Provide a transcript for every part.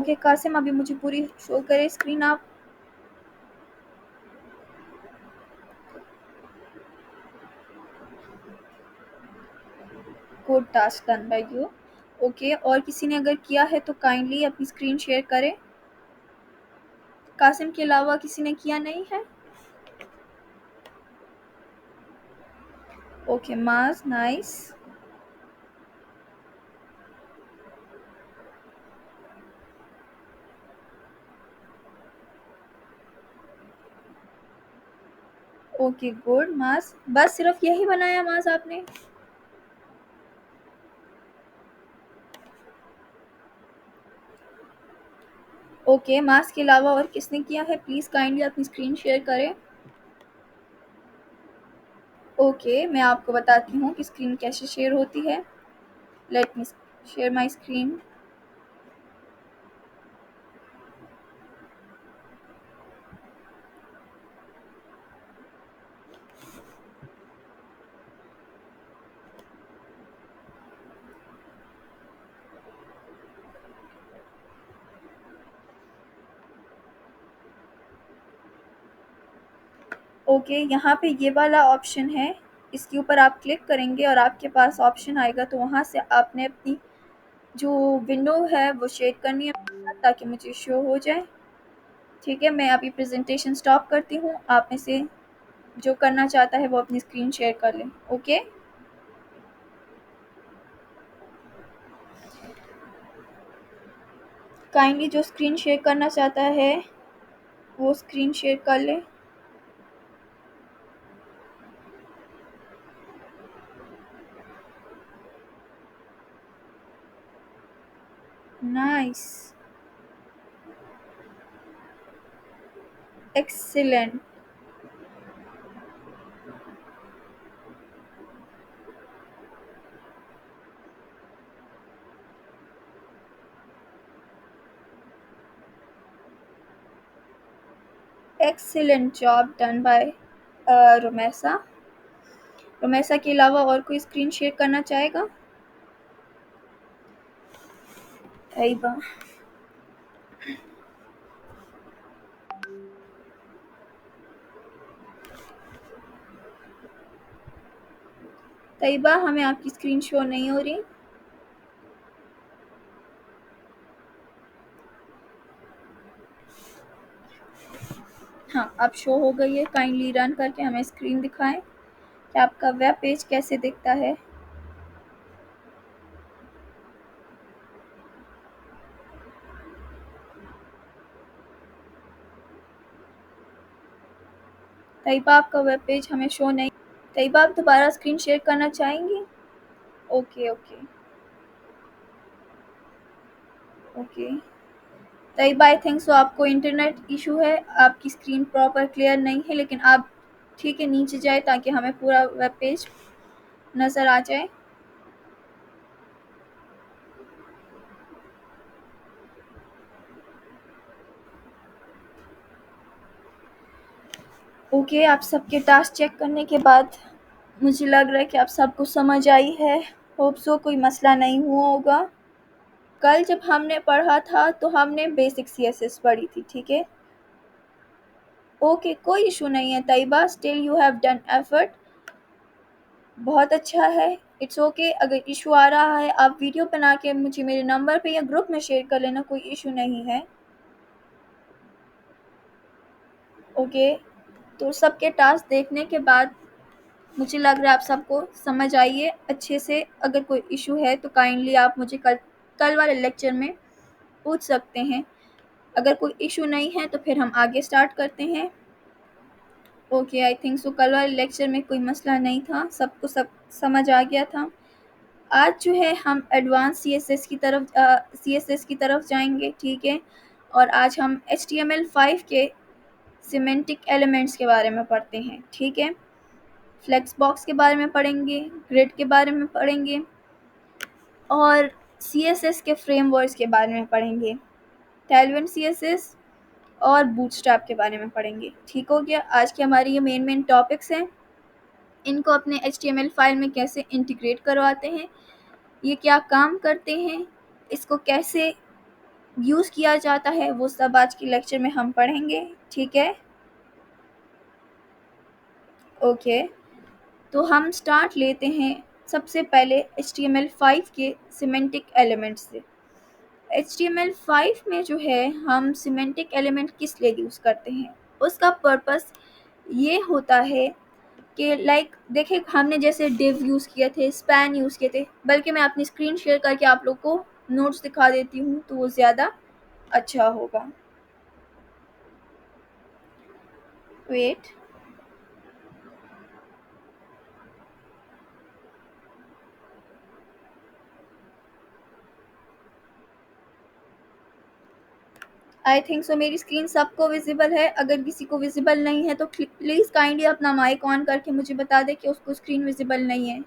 Okay Qasim, अभी मुझे पूरी शो करे स्क्रीन आप। Good, task done by you. Okay, और किसी ने अगर किया है तो काइंडली अपनी स्क्रीन शेयर करें। कासिम के अलावा किसी ने किया नहीं है? ओके माज, नाइस। ओके गुड माज, बस सिर्फ यही बनाया माज आपने? ओके माज के अलावा और किसने किया है? प्लीज़ काइंडली अपनी स्क्रीन शेयर करें। ओके, मैं आपको बताती हूँ कि स्क्रीन कैसे शेयर होती है। Let me share my screen. Okay, यहाँ पे ये वाला ऑप्शन है, इसके ऊपर आप क्लिक करेंगे और आपके पास ऑप्शन आएगा, तो वहाँ से आपने अपनी जो विंडो है वो शेयर करनी है ताकि मुझे शो हो जाए। ठीक है, मैं अभी प्रेजेंटेशन स्टॉप करती हूँ। आप में से जो करना चाहता है वो अपनी स्क्रीन शेयर कर लें। ओके, काइंडली जो स्क्रीन शेयर करना चाहता है वो स्क्रीन शेयर कर ले। Nice, excellent. Excellent job done by Romesa. Romesa के अलावा और कोई स्क्रीन शेयर करना चाहेगा? तैयबा, तैयबा हमें आपकी स्क्रीन शो नहीं हो रही। हाँ, अब शो हो गई है। काइंडली रन करके हमें स्क्रीन दिखाएं कि आपका वेब पेज कैसे दिखता है। तैयबा, आपका वेब पेज हमें शो नहीं। तैयबा, आप दोबारा स्क्रीन शेयर करना चाहेंगी? Okay okay okay. Tayyaba, I think so आपको इंटरनेट इशू है, आपकी स्क्रीन प्रॉपर क्लियर नहीं है, लेकिन आप ठीक है नीचे जाए ताकि हमें पूरा वेब पेज नज़र आ जाए। ओके, आप सबके टास्क चेक करने के बाद मुझे लग रहा है कि आप सबको समझ आई है। होप सो कोई मसला नहीं हुआ होगा। कल जब हमने पढ़ा था तो हमने बेसिक सीएसएस पढ़ी थी, ठीक है? ओके, कोई इशू नहीं है Tayyaba, still you have done effort, बहुत अच्छा है। इट्स ओके, अगर इशू आ रहा है आप वीडियो बना के मुझे मेरे नंबर पे या ग्रुप में शेयर कर लेना, कोई इशू नहीं है। ओके, तो सबके टास्क देखने के बाद मुझे लग रहा है आप सबको समझ आई है अच्छे से। अगर कोई इशू है तो काइंडली आप मुझे कल वाले लेक्चर में पूछ सकते हैं। अगर कोई इशू नहीं है तो फिर हम आगे स्टार्ट करते हैं। ओके, आई थिंक सो कल वाले लेक्चर में कोई मसला नहीं था, सबको सब समझ आ गया था। आज जो है हम एडवांस सीएसएस की तरफ जाएंगे, ठीक है? और आज हम HTML5 के सिमेंटिक एलिमेंट्स के बारे में पढ़ते हैं, ठीक है? फ्लेक्स बॉक्स के बारे में पढ़ेंगे, ग्रिड के बारे में पढ़ेंगे और सीएसएस के फ्रेमवर्क्स के बारे में पढ़ेंगे। टैलविन सीएसएस और बूटस्ट्रैप के बारे में पढ़ेंगे। ठीक हो गया? आज की हमारी ये मेन टॉपिक्स हैं। इनको अपने HTML फाइल में कैसे इंटीग्रेट करवाते हैं, ये क्या काम करते हैं, इसको कैसे यूज़ किया जाता है वो सब आज के लेक्चर में हम पढ़ेंगे, ठीक है? ओके, तो हम स्टार्ट लेते हैं सबसे पहले HTML5 के सिमेंटिक एलिमेंट्स से। HTML5 में जो है हम सिमेंटिक एलिमेंट किस लिए यूज़ करते हैं, उसका पर्पस ये होता है कि लाइक देखिए हमने जैसे डिव यूज़ किए थे, स्पैन यूज़ किए थे, बल्कि मैं अपनी स्क्रीन शेयर करके आप लोग को नोट्स दिखा देती हूँ तो वो ज़्यादा अच्छा होगा। वेट, आई थिंक सो मेरी स्क्रीन सबको विजिबल है। अगर किसी को विजिबल नहीं है तो प्लीज़ काइंडली अपना माइक ऑन करके मुझे बता दें कि उसको स्क्रीन विजिबल नहीं है।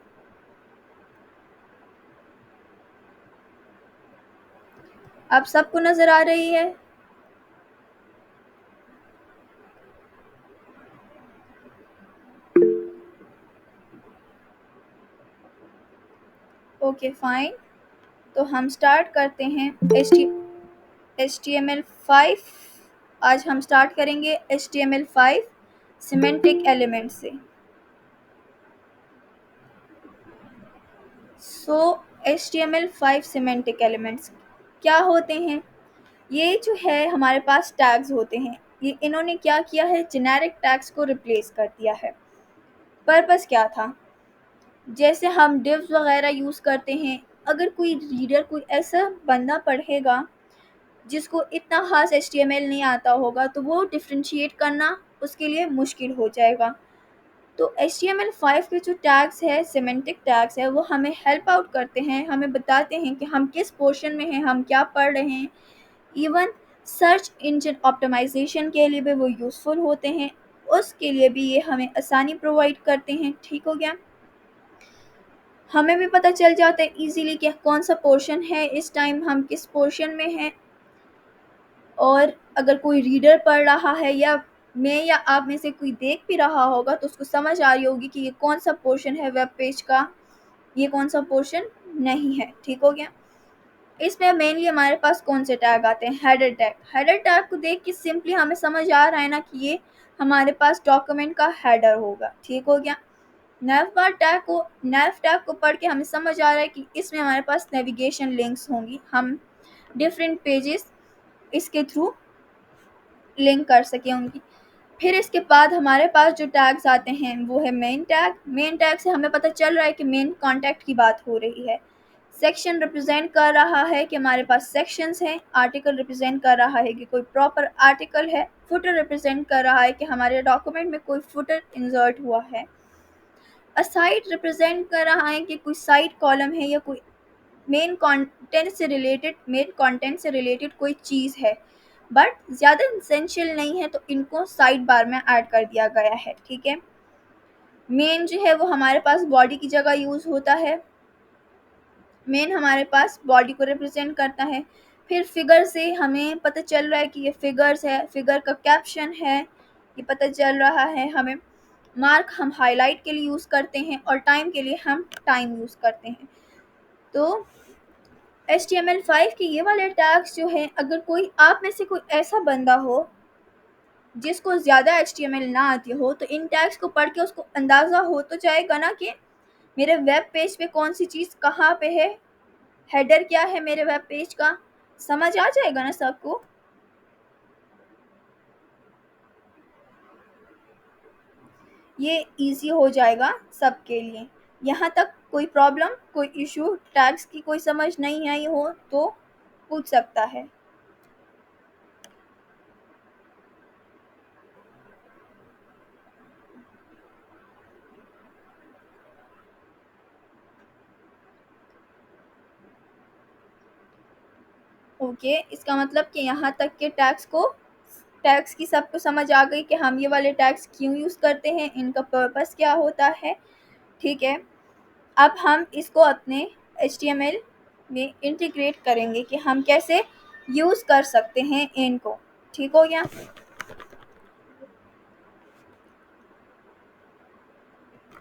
आप सबको नज़र आ रही है? ओके फाइन, तो हम स्टार्ट करते हैं HTML5। आज हम स्टार्ट करेंगे HTML5 सिमेंटिक एलिमेंट से। सो HTML5 सिमेंटिक एलिमेंट्स क्या होते हैं? ये जो है हमारे पास टैग्स होते हैं। ये इन्होंने क्या किया है, जेनेरिक टैग्स को रिप्लेस कर दिया है। पर्पस क्या था? जैसे हम डिव्स वगैरह यूज़ करते हैं, अगर कोई रीडर कोई ऐसा बंदा पढ़ेगा जिसको इतना ख़ास HTML नहीं आता होगा तो वो डिफरेंशिएट करना उसके लिए मुश्किल हो जाएगा। तो HTML5 के जो टैग्स है, सिमेंटिक टैग्स है, वो हमें हेल्प आउट करते हैं, हमें बताते हैं कि हम किस पोर्शन में हैं, हम क्या पढ़ रहे हैं। इवन सर्च इंजन ऑप्टिमाइजेशन के लिए भी वो यूज़फुल होते हैं, उसके लिए भी ये हमें आसानी प्रोवाइड करते हैं। ठीक हो गया? हमें भी पता चल जाता है ईज़िली कि कौन सा पोर्शन है, इस टाइम हम किस पोर्शन में हैं। और अगर कोई रीडर पढ़ रहा है या मैं या आप में से कोई देख भी रहा होगा तो उसको समझ आ रही होगी कि ये कौन सा पोर्शन है वेब पेज का, ये कौन सा पोर्शन नहीं है। ठीक हो गया? इसमें मेनली हमारे पास कौन से टैग आते हैं? Header tag. हेडर टैग को देख के सिंपली हमें समझ आ रहा है ना कि ये हमारे पास डॉक्यूमेंट का हेडर होगा। ठीक हो गया? नेव टैग को पढ़ के हमें समझ आ रहा है कि इसमें हमारे पास नेविगेशन लिंक्स होंगी, हम डिफरेंट पेजेस इसके थ्रू लिंक कर सकें उनकी। फिर इसके बाद हमारे पास जो टैग्स आते हैं वो है मेन टैग। मेन टैग से हमें पता चल रहा है कि मेन कॉन्टैक्ट की बात हो रही है। सेक्शन रिप्रेजेंट कर रहा है कि हमारे पास सेक्शंस हैं। आर्टिकल रिप्रेजेंट कर रहा है कि कोई प्रॉपर आर्टिकल है। फुटर रिप्रेजेंट कर रहा है कि हमारे डॉक्यूमेंट में कोई फुटर इंसर्ट हुआ है। असाइड रिप्रेजेंट कर रहा है कि कोई साइड कॉलम है या कोई मेन कंटेंट से रिलेटेड कोई चीज़ है, बट ज़्यादा इसेंशियल नहीं है तो इनको साइड बार में ऐड कर दिया गया है। ठीक है? मेन जो है वो हमारे पास बॉडी की जगह यूज़ होता है। मेन हमारे पास बॉडी को रिप्रेजेंट करता है। फिर फिगर से हमें पता चल रहा है कि ये फिगर्स है, फिगर का कैप्शन है, ये पता चल रहा है हमें। मार्क हम हाईलाइट के लिए यूज़ करते हैं और टाइम के लिए हम टाइम यूज़ करते हैं। तो HTML5 के ये वाले टैग्स जो हैं, अगर कोई आप में से कोई ऐसा बंदा हो जिसको ज़्यादा HTML ना आती हो तो इन टैग्स को पढ़ के उसको अंदाज़ा हो तो जाएगा ना कि मेरे वेब पेज पे कौन सी चीज़ कहाँ पे है, हेडर क्या है मेरे वेब पेज का, समझ आ जाएगा ना सबको? ये इजी हो जाएगा सबके लिए। यहाँ तक कोई प्रॉब्लम, कोई इशू, टैग्स की कोई समझ नहीं आई हो तो पूछ सकता है। ओके, इसका मतलब कि यहाँ तक के टैग्स की सबको समझ आ गई कि हम ये वाले टैग्स क्यों यूज़ करते हैं, इनका पर्पस क्या होता है। ठीक है? अब हम इसको अपने HTML में इंटीग्रेट करेंगे कि हम कैसे यूज़ कर सकते हैं इनको। ठीक हो गया?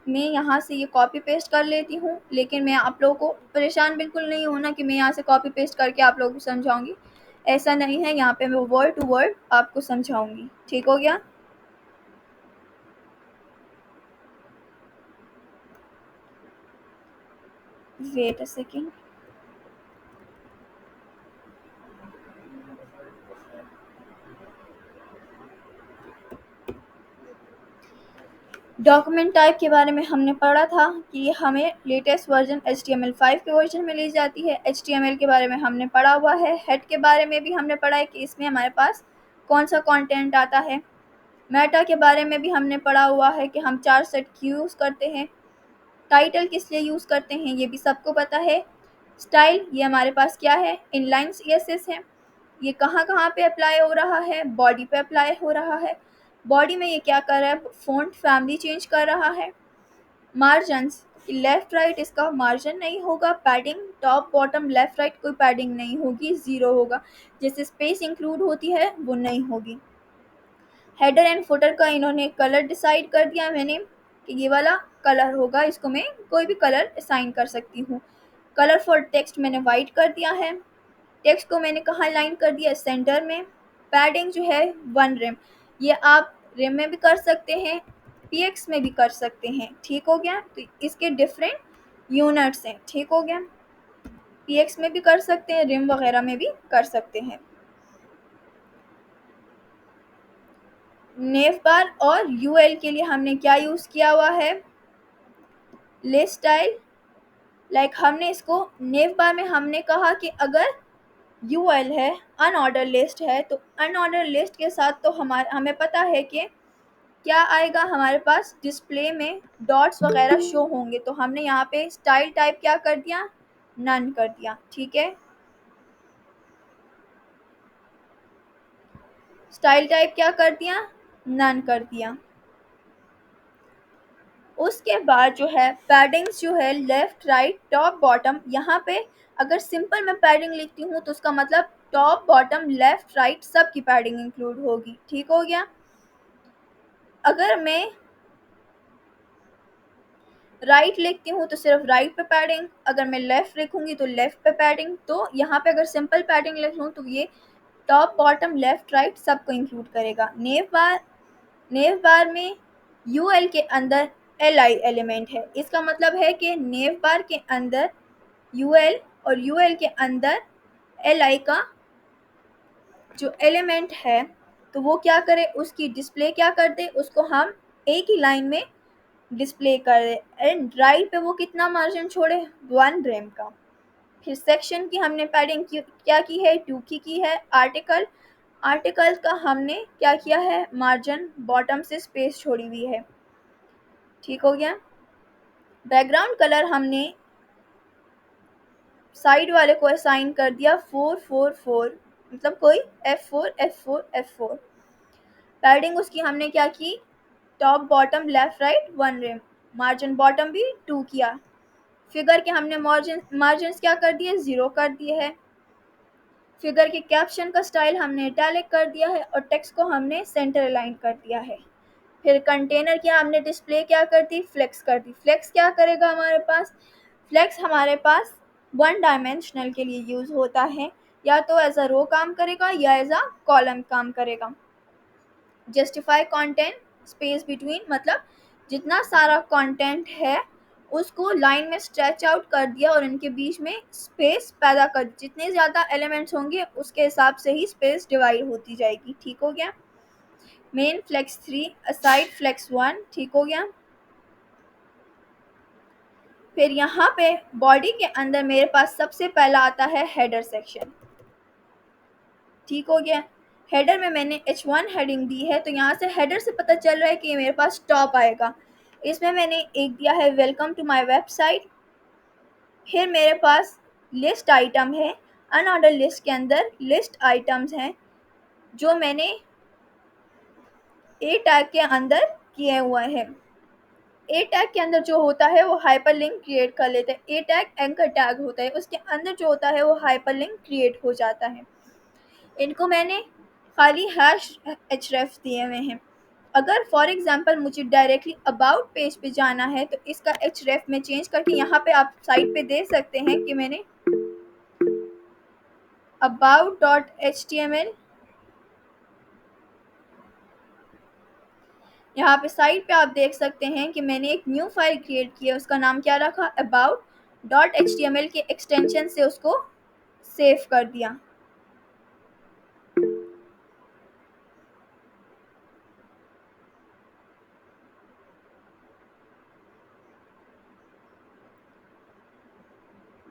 मैं यहाँ से ये कॉपी पेस्ट कर लेती हूँ, लेकिन मैं आप लोगों को परेशान बिल्कुल नहीं होना कि मैं यहाँ से कॉपी पेस्ट करके आप लोगों को समझाऊंगी। ऐसा नहीं है, यहाँ पे मैं वर्ड टू वर्ड आपको समझाऊंगी। ठीक हो गया? Wait a second. Document type के बारे में हमने पढ़ा था कि हमें लेटेस्ट वर्जन HTML5 के वर्जन में ली जाती है। HTML के बारे में हमने पढ़ा हुआ है। हेड के बारे में भी हमने पढ़ा है कि इसमें हमारे पास कौन सा कंटेंट आता है। मेटा के बारे में भी हमने पढ़ा हुआ है कि हम 4 सेट क्यों यूज़ करते हैं। टाइटल किस लिए यूज़ करते हैं ये भी सबको पता है। स्टाइल ये हमारे पास क्या है, इनलाइन CSS है। ये कहाँ कहाँ पे अप्लाई हो रहा है, बॉडी पे अप्लाई हो रहा है। बॉडी में ये क्या कर रहा है, फ़ॉन्ट फैमिली चेंज कर रहा है। मार्जिन्स लेफ़्ट राइट इसका मार्जिन नहीं होगा। Padding top bottom left right कोई पैडिंग नहीं होगी, ज़ीरो होगा। जैसे स्पेस इंक्लूड होती है वो नहीं होगी। हेडर एंड फुटर का इन्होंने कलर डिसाइड कर दिया मैंने कि ये वाला कलर होगा, इसको मैं कोई भी कलर असाइन कर सकती हूँ। कलर फॉर टेक्स्ट मैंने वाइट कर दिया है। टेक्स्ट को मैंने कहाँ लाइन कर दिया, सेंटर में। पैडिंग जो है 1 रेम, ये आप रेम में भी कर सकते हैं, PX में भी कर सकते हैं। ठीक हो गया? तो इसके डिफरेंट यूनिट्स हैं। ठीक हो गया? PX में भी कर सकते हैं, रेम वगैरह में भी कर सकते हैं। नेव बार और UL के लिए हमने क्या यूज़ किया हुआ है, लिस्ट स्टाइल। हमने इसको नेव बार में हमने कहा कि अगर UL है, अनऑर्डर लिस्ट है, तो अनऑर्डर लिस्ट के साथ तो हमें पता है कि क्या आएगा, हमारे पास डिस्प्ले में डॉट्स वगैरह शो होंगे। तो हमने यहाँ पे स्टाइल टाइप क्या कर दिया, नन कर दिया। ठीक है? स्टाइल टाइप क्या कर दिया, नन कर दिया। उसके बाद जो है पैडिंग्स जो है लेफ्ट राइट टॉप बॉटम, यहाँ पे अगर सिंपल मैं पैडिंग लिखती हूँ तो उसका मतलब टॉप बॉटम लेफ्ट राइट सब की पैडिंग इंक्लूड होगी। ठीक हो गया? अगर मैं राइट लिखती हूँ तो सिर्फ राइट पे पैडिंग, अगर मैं लेफ्ट लिखूंगी तो लेफ्ट पे पैडिंग। तो यहाँ पे अगर सिंपल पैडिंग लिख लूँ तो ये टॉप बॉटम लेफ्ट राइट सबको इंक्लूड करेगा। नेव बार में UL के अंदर LI एलिमेंट है, इसका मतलब है कि नेव बार के अंदर UL और UL के अंदर LI का जो एलिमेंट है तो वो क्या करे, उसकी डिस्प्ले क्या कर दे, उसको हम एक ही लाइन में डिस्प्ले कर दे। एंड राइट पे वो कितना मार्जिन छोड़े, 1 रेम का। फिर सेक्शन की हमने पैडिंग क्या की है, 2 की है। आर्टिकल का हमने क्या किया है, मार्जिन बॉटम से स्पेस छोड़ी हुई है। ठीक हो गया? बैकग्राउंड कलर हमने साइड वाले को असाइन कर दिया 444, मतलब कोई F4 F4 F4। पैडिंग उसकी हमने क्या की, top bottom left right 1 rem, margin bottom भी 2 किया। फिगर के हमने मार्जिन क्या कर दिए, 0 कर दिए है। फिगर के कैप्शन का स्टाइल हमने इटैलिक कर दिया है और टेक्स्ट को हमने सेंटर अलाइन कर दिया है। फिर कंटेनर की हमने डिस्प्ले क्या कर दी, फ्लेक्स कर दी। फ्लेक्स क्या करेगा हमारे पास, फ्लेक्स हमारे पास 1 डायमेंशनल के लिए यूज़ होता है, या तो एज अ रो काम करेगा या एज अ कॉलम काम करेगा। जस्टिफाई कंटेंट स्पेस बिटवीन, मतलब जितना सारा कंटेंट है उसको लाइन में स्ट्रेच आउट कर दिया और इनके बीच में स्पेस पैदा कर दी। जितने ज़्यादा एलिमेंट्स होंगे उसके हिसाब से ही स्पेस डिवाइड होती जाएगी। ठीक हो गया? Main flex 3, aside flex 1। ठीक हो गया? फिर यहाँ पे बॉडी के अंदर मेरे पास सबसे पहला आता है हेडर सेक्शन। ठीक हो गया? हेडर में मैंने H1 हेडिंग दी है, तो यहाँ से हेडर से पता चल रहा है कि मेरे पास टॉप आएगा। इसमें मैंने एक दिया है वेलकम टू माय वेबसाइट। फिर मेरे पास लिस्ट आइटम है, अनऑर्डर लिस्ट के अंदर लिस्ट आइटम्स हैं जो मैंने ए टैग के अंदर किए हुए हैं। ए टैग के अंदर जो होता है वो हाइपरलिंक क्रिएट कर लेते हैं। ए टैग एंकर टैग होता है, उसके अंदर जो होता है वो हाइपरलिंक क्रिएट हो जाता है। इनको मैंने खाली #href दिए हुए हैं। अगर फॉर एग्जांपल मुझे डायरेक्टली अबाउट पेज पे जाना है तो इसका href में चेंज करके यहाँ पे आप साइट पे देख सकते हैं कि मैंने about.html। यहाँ पे साइट पे आप देख सकते हैं कि मैंने एक न्यू फाइल क्रिएट की है, उसका नाम क्या रखा, about.html के एक्सटेंशन से उसको सेव कर दिया।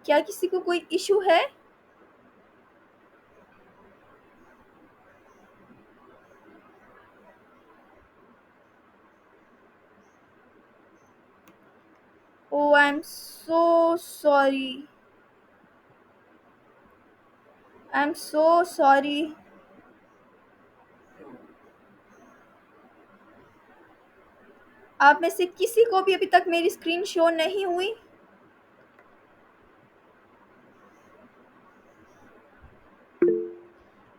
क्या किसी को कोई इशू है? Oh I am so sorry, I am so sorry. आप में से किसी को भी अभी तक मेरी स्क्रीन शो नहीं हुई?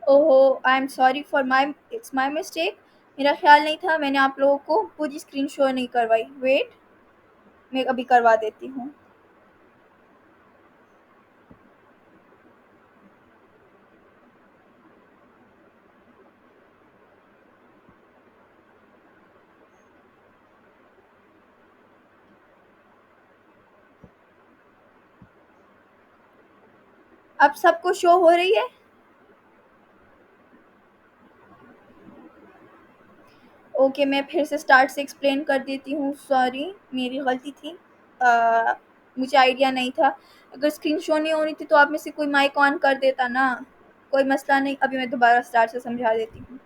ओहो, I am sorry for my, it's my mistake. मेरा ख्याल नहीं था, मैंने आप लोगों को पूरी स्क्रीन शो नहीं करवाई। वेट, मैं अभी करवा देती हूँ। अब सबको शो हो रही है? ओके, मैं फिर से स्टार्ट से एक्सप्लेन कर देती हूँ। सॉरी, मेरी गलती थी। मुझे आइडिया नहीं था। अगर स्क्रीन शो नहीं हो रही थी तो आप में से कोई माइक ऑन कर देता ना। कोई मसला नहीं, अभी मैं दोबारा स्टार्ट से समझा देती हूँ।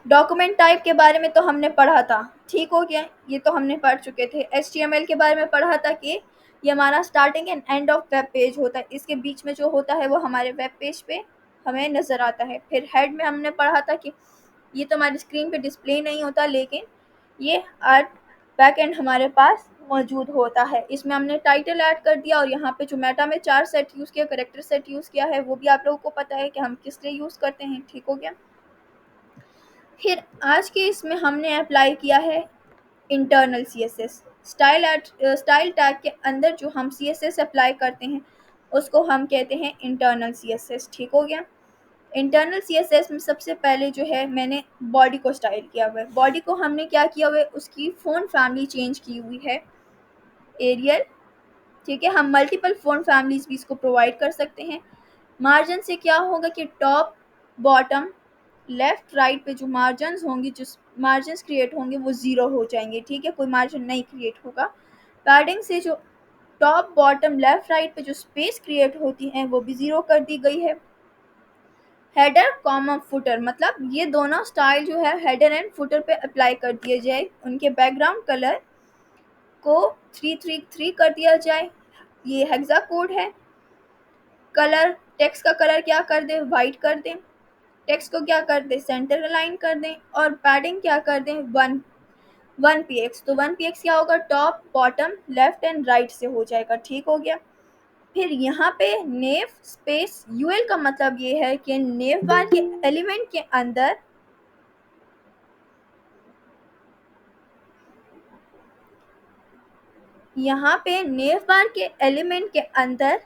डॉक्यूमेंट टाइप के बारे में तो हमने पढ़ा था, ठीक हो गया, ये तो हमने पढ़ चुके थे। HTML के बारे में पढ़ा था कि ये हमारा starting and end of web page होता है, इसके बीच में जो होता है वो हमारे वेब पेज पे हमें नज़र आता है। फिर हेड में हमने पढ़ा था कि ये तो हमारी स्क्रीन पे डिस्प्ले नहीं होता, लेकिन ये आर्ट बैक एंड हमारे पास मौजूद होता है। इसमें हमने टाइटल ऐड कर दिया, और यहाँ पे जो मेटा में 4 सेट यूज़ किया, करेक्टर सेट यूज़ किया है, वो भी आप लोगों को पता है कि हम किस लिए यूज़ करते हैं, ठीक हो गया। फिर आज के इसमें हमने अप्लाई किया है इंटरनल CSS। स्टाइल टैग के अंदर जो हम CSS अप्लाई करते हैं उसको हम कहते हैं इंटरनल CSS, ठीक हो गया। इंटरनल CSS में सबसे पहले जो है मैंने बॉडी को स्टाइल किया हुआ है। बॉडी को हमने क्या किया हुआ है, उसकी फ़ॉन्ट फैमिली चेंज की हुई है, एरियल, ठीक है। हम मल्टीपल फ़ॉन्ट फैमिलीज भी इसको प्रोवाइड कर सकते हैं। मार्जिन से क्या होगा कि टॉप, बॉटम, लेफ्ट, राइट पे जो मार्जिन होंगे, जो मार्जिन क्रिएट होंगे वो ज़ीरो हो जाएंगे, ठीक है, कोई मार्जिन नहीं क्रिएट होगा। पैडिंग से जो टॉप, बॉटम, लेफ्ट, राइट पे जो स्पेस क्रिएट होती हैं वो भी ज़ीरो कर दी गई है। हेडर कॉमा फुटर, मतलब ये दोनों स्टाइल जो है हेडर एंड फुटर पे अप्लाई कर दिए जाए। उनके बैकग्राउंड कलर को 333 कर दिया जाए, ये हेक्सा कोड है। कलर, टेक्स्ट का कलर क्या कर दें, वाइट कर दें। टेक्स्ट को क्या कर दें, सेंटर अलाइन कर दें। और पैडिंग क्या कर दें, 1 px। तो 1 px क्या होगा, top, bottom, left and right से हो जाएगा, ठीक हो गया। फिर यहाँ पे नेव स्पेस यूएल का मतलब ये है कि नेव बार के एलिमेंट के अंदर यहाँ पे नेव बार के एलिमेंट के अंदर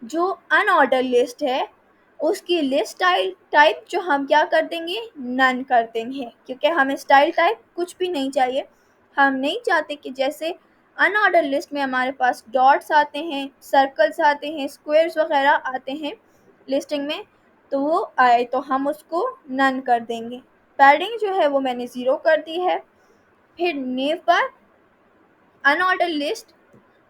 जो अनऑर्डर लिस्ट है उसकी लिस्ट स्टाइल टाइप जो हम क्या कर देंगे, नन कर देंगे, क्योंकि हमें स्टाइल टाइप कुछ भी नहीं चाहिए। हम नहीं चाहते कि जैसे अनऑर्डर लिस्ट में हमारे पास डॉट्स आते हैं, सर्कल्स आते हैं, स्क्वायर्स वगैरह आते हैं लिस्टिंग में, तो वो आए तो हम उसको नन कर देंगे। पैडिंग जो है वो मैंने ज़ीरो कर दी है। फिर नेव बार, अनऑर्डर लिस्ट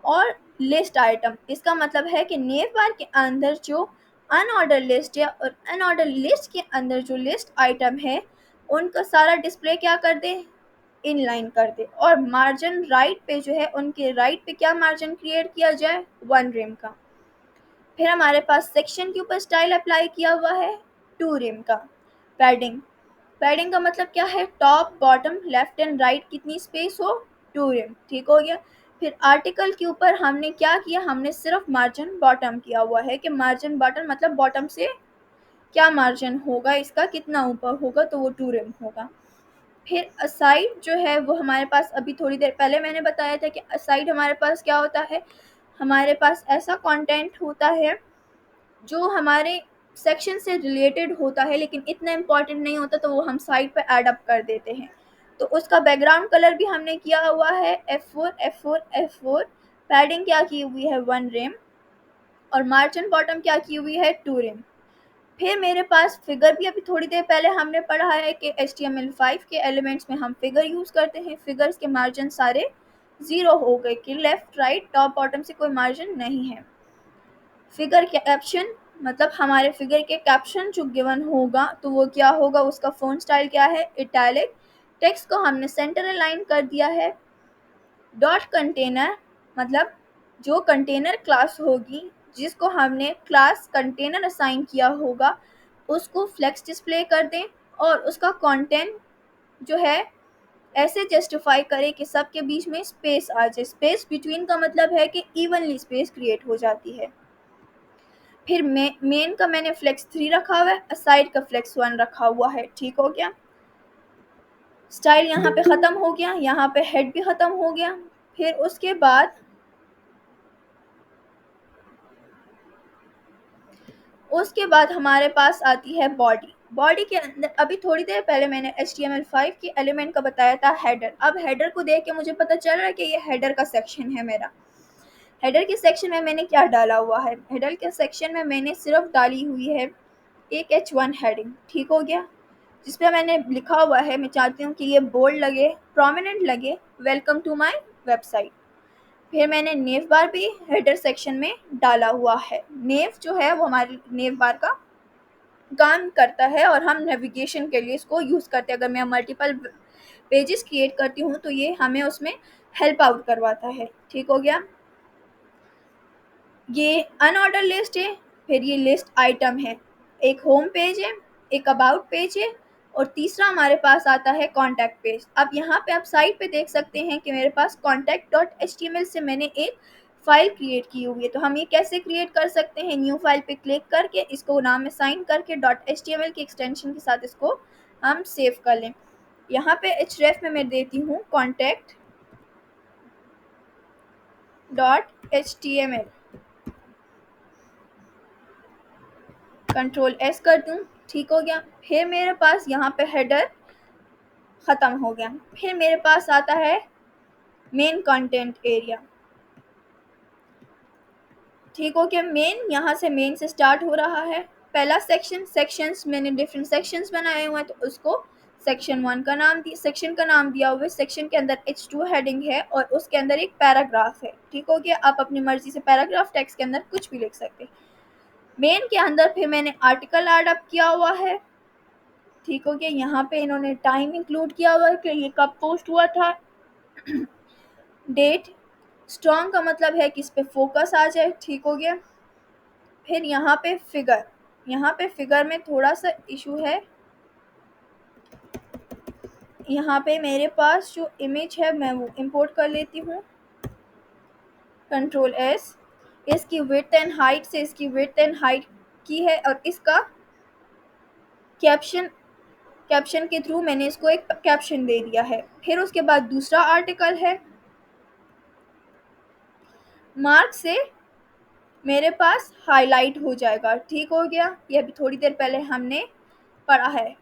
और लिस्ट आइटम, इसका मतलब है कि नेव बार के अंदर जो अनऑर्डर लिस्ट है और अनऑर्डर लिस्ट के अंदर जो लिस्ट आइटम है उनका सारा डिस्प्ले क्या कर दे, इनलाइन कर दे। और मार्जिन राइट पे जो है उनके राइट पे क्या मार्जिन क्रिएट किया जाए, 1 रिम का। फिर हमारे पास सेक्शन के ऊपर स्टाइल अप्लाई किया हुआ है 2 रिम का। पैडिंग, पैडिंग का मतलब क्या है, top, bottom, left and right कितनी स्पेस हो, 2 रिम, ठीक हो गया। फिर आर्टिकल के ऊपर हमने क्या किया, हमने सिर्फ मार्जिन बॉटम किया हुआ है कि मार्जिन बॉटम मतलब बॉटम से क्या मार्जिन होगा, इसका कितना ऊपर होगा, तो वो 2 रिम होगा। फिर असाइड जो है वो हमारे पास अभी थोड़ी देर पहले मैंने बताया था कि असाइड हमारे पास क्या होता है, हमारे पास ऐसा कंटेंट होता है जो हमारे सेक्शन से रिलेटेड होता है लेकिन इतना इम्पोर्टेंट नहीं होता, तो वो हम साइड पे ऐड अप कर देते हैं। तो उसका बैकग्राउंड कलर भी हमने किया हुआ है F4 F4 F4। पैडिंग क्या की हुई है 1 रिम, और मार्जिन बॉटम क्या की हुई है 2 रिम। फिर मेरे पास फिगर भी अभी थोड़ी देर पहले हमने पढ़ा है कि HTML5 के एलिमेंट्स में हम फिगर यूज़ करते हैं। फिगर्स के मार्जिन सारे 0 हो गए कि लेफ्ट राइट टॉप बॉटम से कोई मार्जिन नहीं है। फिगर कैप्शन मतलब हमारे फिगर के कैप्शन जो गिवन होगा तो वो क्या होगा, उसका फ़ॉन्ट स्टाइल क्या है, इटैलिक। टेक्स्ट को हमने सेंटर अलाइन कर दिया है। डॉट कंटेनर मतलब जो कंटेनर क्लास होगी, जिसको हमने क्लास कंटेनर असाइन किया होगा, उसको फ्लेक्स डिस्प्ले कर दें और उसका कंटेंट जो है ऐसे जस्टिफाई करें कि सबके बीच में स्पेस आ जाए। स्पेस बिटवीन का मतलब है कि इवनली स्पेस क्रिएट हो जाती है। फिर मेन का मैंने फ्लेक्स 3 रखा हुआ है, असाइड का फ्लेक्स 1 रखा हुआ है। ठीक हो गया। स्टाइल यहाँ पे ख़त्म हो गया, यहाँ पे हेड भी ख़त्म हो गया। फिर उसके बाद हमारे पास आती है बॉडी। बॉडी के अंदर अभी थोड़ी देर पहले मैंने HTML5 के एलिमेंट का बताया था हेडर। अब हेडर को देख के मुझे पता चल रहा है कि ये हेडर का सेक्शन है मेरा। हेडर के सेक्शन में मैंने क्या डाला हुआ है, हेडर के सेक्शन में मैंने सिर्फ डाली हुई है एक H1 हेडिंग। ठीक हो गया, जिसपे मैंने लिखा हुआ है, मैं चाहती हूँ कि ये बोल्ड लगे, प्रोमिनेंट लगे, वेलकम टू माय वेबसाइट। फिर मैंने नेव बार भी हेडर सेक्शन में डाला हुआ है। नेव जो है वो हमारे नेव बार का काम करता है और हम नेविगेशन के लिए इसको यूज़ करते हैं। अगर मैं मल्टीपल पेजेस क्रिएट करती हूँ तो ये हमें उसमें हेल्प आउट करवाता है। ठीक हो गया। ये अनऑर्डर लिस्ट है, फिर ये लिस्ट आइटम है, एक होम पेज है, एक अबाउट पेज है, और तीसरा हमारे पास आता है कॉन्टैक्ट पेज। अब यहाँ पे आप साइड पे देख सकते हैं कि मेरे पास contact.html से मैंने एक फ़ाइल क्रिएट की हुई है। तो हम ये कैसे क्रिएट कर सकते हैं, न्यू फाइल पे क्लिक करके इसको नाम असाइन करके .html के एक्सटेंशन के साथ इसको हम सेव कर लें। यहाँ पे href में मैं देती हूँ contact.html, कंट्रोल S कर दूँ। ठीक हो गया। फिर मेरे पास यहाँ पे हेडर ख़त्म हो गया। फिर मेरे पास आता है मेन कंटेंट एरिया। ठीक हो गया। यहाँ से मेन से स्टार्ट हो रहा है। पहला सेक्शंस मैंने डिफरेंट सेक्शंस बनाए हुए हैं, तो उसको सेक्शन का नाम दिया हुआ है। सेक्शन के अंदर H2 हेडिंग है और उसके अंदर एक पैराग्राफ है। ठीक हो गया। आप अपनी मर्जी से पैराग्राफ टेक्स्ट के अंदर कुछ भी लिख सकते हैं। मेन के अंदर फिर मैंने आर्टिकल ऐड अप किया हुआ है। ठीक हो गया। यहाँ पे इन्होंने टाइम इंक्लूड किया हुआ है कि ये कब पोस्ट हुआ था। डेट, स्ट्रॉन्ग का मतलब है कि इस पे फोकस आ जाए। ठीक हो गया। फिर यहाँ पे फिगर में थोड़ा सा इशू है। यहाँ पे मेरे पास जो इमेज है मैं वो इंपोर्ट कर लेती हूँ, कंट्रोल S। इसकी विड्थ एंड हाइट से इसकी विड्थ एंड हाइट की है, और इसका कैप्शन कैप्शन के थ्रू मैंने इसको एक कैप्शन दे दिया है। फिर उसके बाद दूसरा आर्टिकल है, मार्क से मेरे पास हाईलाइट हो जाएगा। ठीक हो गया। ये अभी थोड़ी देर पहले हमने पढ़ा है।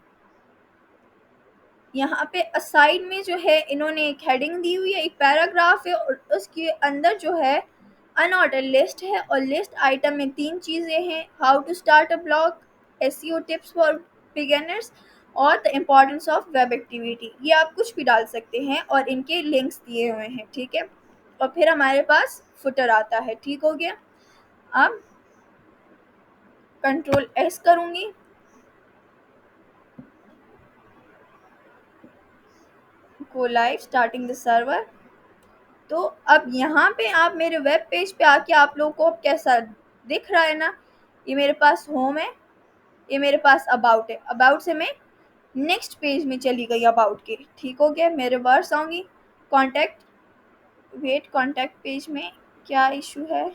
यहाँ पे असाइड में जो है इन्होंने एक हेडिंग दी हुई है, एक पैराग्राफ है, और उसके अंदर जो है अनऑर्डर लिस्ट है, और लिस्ट आइटम में 3 चीज़ें हैं, how to start a blog, SEO tips for beginners, और the importance of web activity. ये आप कुछ भी डाल सकते हैं और इनके लिंक्स दिए हुए हैं। ठीक है। और फिर हमारे पास फुटर आता है। ठीक हो गया। अब कंट्रोल S करूँगी, go live, starting the server. तो अब यहाँ पे आप मेरे वेब पेज पे आके आप लोगों को अब कैसा दिख रहा है ना, ये मेरे पास होम है, ये मेरे पास अबाउट है। अबाउट से मैं नेक्स्ट पेज में चली गई अबाउट के। ठीक हो गया। मैं रिवर्स आऊँगी, कॉन्टैक्ट पेज में क्या इशू है,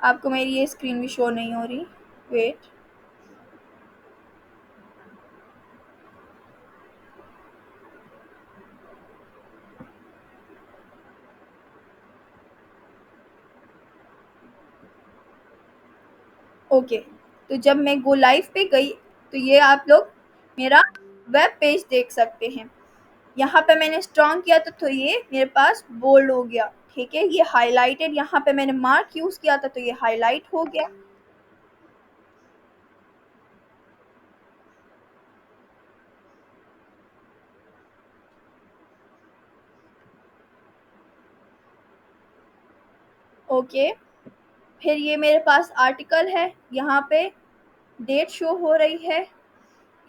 आपको मेरी ये स्क्रीन भी शो नहीं हो रही। वेट, ओके, तो जब मैं गो लाइव पे गई तो ये आप लोग मेरा वेब पेज देख सकते हैं। यहाँ पे मैंने स्ट्रॉन्ग किया तो ये मेरे पास बोल्ड हो गया। ठीक है, ये हाईलाइटेड, यहाँ पे मैंने मार्क यूज किया था तो ये हाईलाइट हो गया। ओके, फिर ये मेरे पास आर्टिकल है, यहाँ पे डेट शो हो रही है,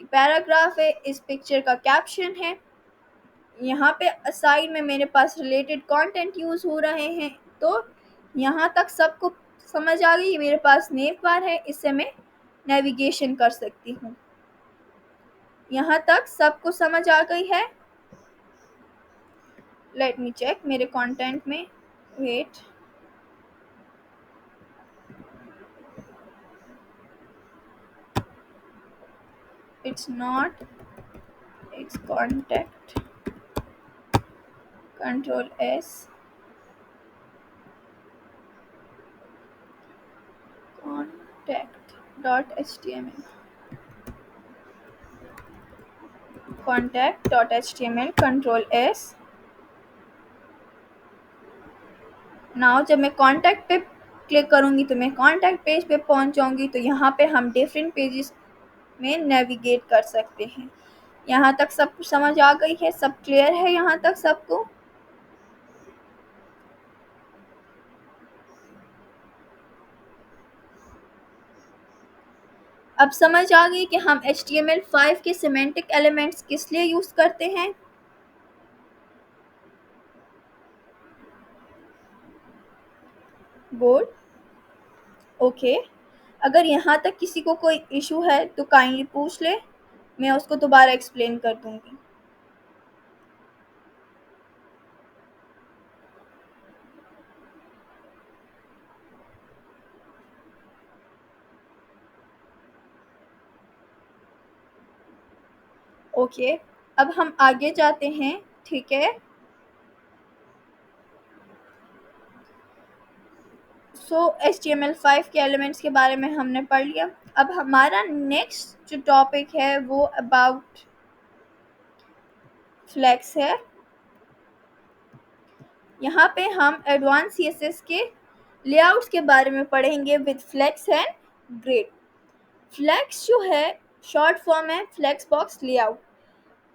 पैराग्राफ है, इस पिक्चर का कैप्शन है, यहाँ पे असाइड में मेरे पास रिलेटेड कंटेंट यूज हो रहे हैं। तो यहाँ तक सबको समझ आ गई। मेरे पास नेव बार है, इससे मैं नेविगेशन कर सकती हूँ। यहाँ तक सबको समझ आ गई है। लेट मी चेक मेरे कंटेंट में। Wait, it's not, it's contact, control S, contact dot H T M L, contact dot H T M L, control S. Now जब मैं कॉन्टैक्ट पे क्लिक करूँगी तो मैं कॉन्टैक्ट पेज पे पहुँच जाऊँगी। तो यहाँ पे हम डिफरेंट पेजेस में नेविगेट कर सकते हैं। यहाँ तक सब कुछ समझ आ गई है, सब क्लियर है यहाँ तक सबको? अब समझ आ गई कि हम HTML5 के सिमेंटिक एलिमेंट्स किस लिए यूज़ करते हैं? Good, okay. अगर यहाँ तक किसी को कोई इशू है तो काइंडली पूछ ले, मैं उसको दोबारा एक्सप्लेन कर दूँगी। ओके, अब हम आगे जाते हैं। ठीक है, सो HTML5 के एलिमेंट्स के बारे में हमने पढ़ लिया। अब हमारा नेक्स्ट जो टॉपिक है वो अबाउट फ्लैक्स है। यहाँ पे हम एडवांस CSS के लेआउट्स के बारे में पढ़ेंगे with flex and grid. Flex जो है शॉर्ट फॉर्म है फ्लैक्स बॉक्स लेआउट।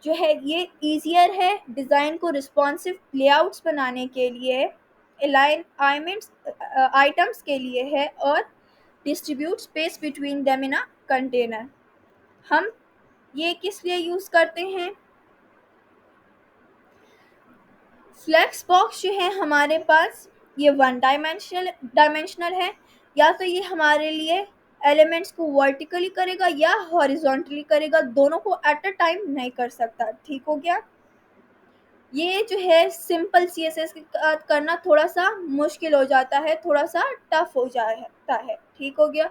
जो है ये ईजियर है डिज़ाइन को रिस्पॉन्सिव लेआउट्स बनाने के लिए, अलाइनमेंट्स आइटम्स के लिए है, और distribute space between them in a container. हम ये किस लिए यूज़ करते हैं? फ्लेक्स बॉक्स जो है हमारे पास ये वन डायमेंशनल है। या तो ये हमारे लिए एलिमेंट्स को वर्टिकली करेगा या हॉरिजॉन्टली करेगा, दोनों को एट अ टाइम नहीं कर सकता। ठीक हो गया? ये जो है सिंपल CSS के साथ करना थोड़ा सा मुश्किल हो जाता है, थोड़ा सा टफ हो जाता है। ठीक हो गया?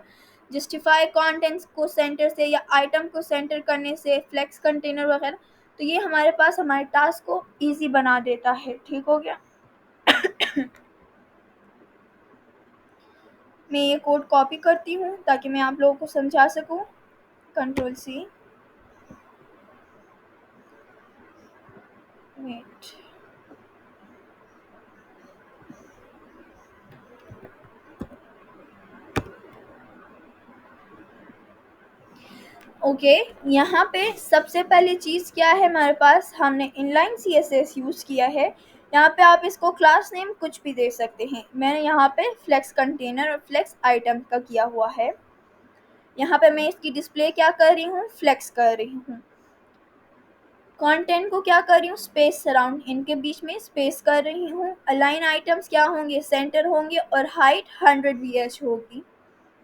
जस्टिफाई कंटेंट्स को सेंटर से या आइटम को सेंटर करने से, फ्लेक्स कंटेनर वगैरह, तो ये हमारे पास हमारे टास्क को इजी बना देता है। ठीक हो गया? मैं ये कोड कॉपी करती हूँ ताकि मैं आप लोगों को समझा सकूँ। Control C, wait, okay. यहाँ पे सबसे पहले चीज़ क्या है हमारे पास, हमने इनलाइन CSS यूज़ किया है। यहाँ पे आप इसको क्लास नेम कुछ भी दे सकते हैं। मैंने यहाँ पे फ्लेक्स कंटेनर और फ्लेक्स आइटम का किया हुआ है। यहाँ पे मैं इसकी डिस्प्ले क्या कर रही हूँ, फ्लेक्स कर रही हूँ। कंटेंट को क्या कर रही हूँ, स्पेस सराउंड, इनके बीच में स्पेस कर रही हूँ। अलाइन आइटम्स क्या होंगे, सेंटर होंगे, और हाइट 100 VH होगी।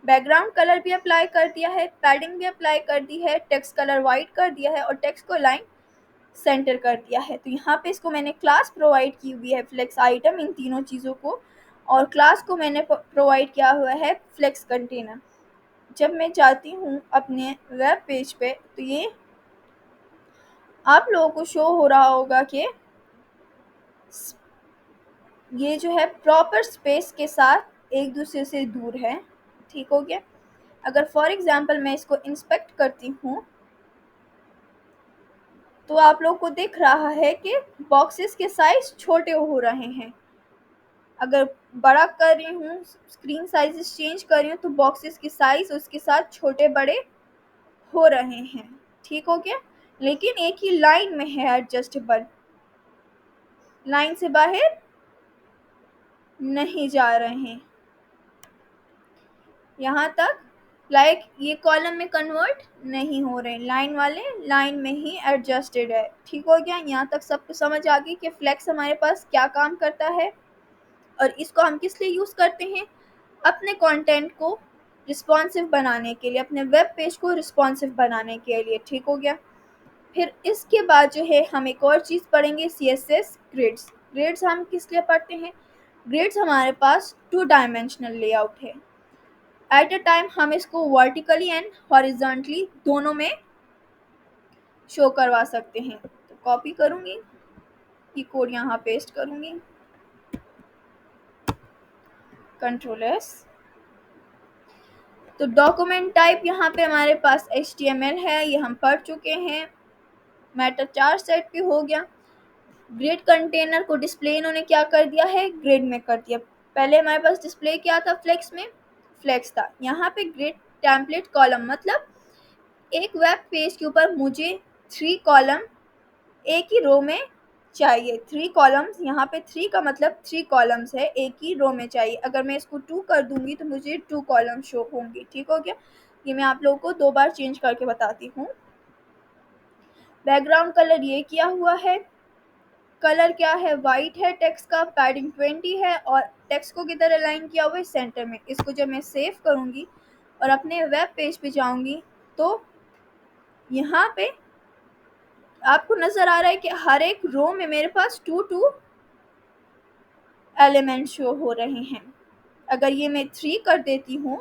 बैकग्राउंड कलर भी अप्लाई कर दिया है, पैडिंग भी अप्लाई कर दी है, टेक्स्ट कलर वाइट कर दिया है, और टेक्स्ट को लाइन सेंटर कर दिया है। तो यहाँ पे इसको मैंने क्लास प्रोवाइड की हुई है फ्लेक्स आइटम, इन तीनों चीज़ों को, और क्लास को मैंने प्रोवाइड किया हुआ है फ्लेक्स कंटेनर। जब मैं जाती हूँ अपने वेब पेज पे तो ये आप लोगों को शो हो रहा होगा कि ये जो है प्रॉपर स्पेस के साथ एक दूसरे से दूर है। ठीक हो गया? अगर फॉर एग्जांपल मैं इसको इंस्पेक्ट करती हूँ तो आप लोग को दिख रहा है कि बॉक्सेस के साइज छोटे हो रहे हैं। अगर बड़ा कर रही हूँ, स्क्रीन साइजेस चेंज कर रही हूँ, तो बॉक्सेस की साइज उसके साथ छोटे बड़े हो रहे हैं। ठीक हो गया? लेकिन एक ही लाइन में है एडजस्टेबल, लाइन से बाहर नहीं जा रहे हैं। यहाँ तक ये कॉलम में कन्वर्ट नहीं हो रहे, लाइन वाले लाइन में ही एडजस्टेड है। ठीक हो गया? यहाँ तक सबको समझ आ गई कि फ्लेक्स हमारे पास क्या काम करता है और इसको हम किस लिए यूज़ करते हैं? अपने कंटेंट को रिस्पॉन्सिव बनाने के लिए, अपने वेब पेज को रिस्पॉन्सिव बनाने के लिए। ठीक हो गया? फिर इसके बाद जो है हम एक और चीज़ पढ़ेंगे, CSS ग्रिड्स। ग्रिड्स हम किस लिए पढ़ते हैं? ग्रिड्स हमारे पास 2 डायमेंशनल लेआउट है। एट अ टाइम हम इसको वर्टिकली एंड हॉरिजॉन्टली दोनों में शो करवा सकते हैं। तो कॉपी करूँगी, ये कोड यहाँ पेस्ट करूँगी, Ctrl+S। तो डॉक्यूमेंट टाइप यहाँ पे हमारे पास HTML है, ये हम पढ़ चुके हैं। मैटर 4 सेट पे हो गया। ग्रिड कंटेनर को डिस्प्ले इन्होंने क्या कर दिया है? ग्रिड में कर दिया। पहले हमारे पास डिस्प्ले क्या था? फ्लेक्स में फ्लेक्स था। यहाँ पे ग्रिड टेम्पलेट कॉलम, मतलब एक वेब पेज के ऊपर मुझे 3 कॉलम एक ही रो में चाहिए। 3 कॉलम्स, यहाँ पे 3 का मतलब 3 कॉलम्स है, एक ही रो में चाहिए। अगर मैं इसको 2 कर दूंगी तो मुझे 2 कॉलम शो होंगी। ठीक हो गया? ये मैं आप लोगों को 2 बार चेंज करके बताती हूँ। बैकग्राउंड कलर ये किया हुआ है, कलर क्या है? वाइट है। टेक्स्ट का पैडिंग 20 है और टेक्स्ट को किधर अलाइन किया हुआ है? सेंटर में। इसको जब मैं सेव करूँगी और अपने वेब पेज पे जाऊँगी तो यहाँ पे आपको नज़र आ रहा है कि हर एक रो में मेरे पास 2 एलिमेंट शो हो रहे हैं। अगर ये मैं 3 कर देती हूँ,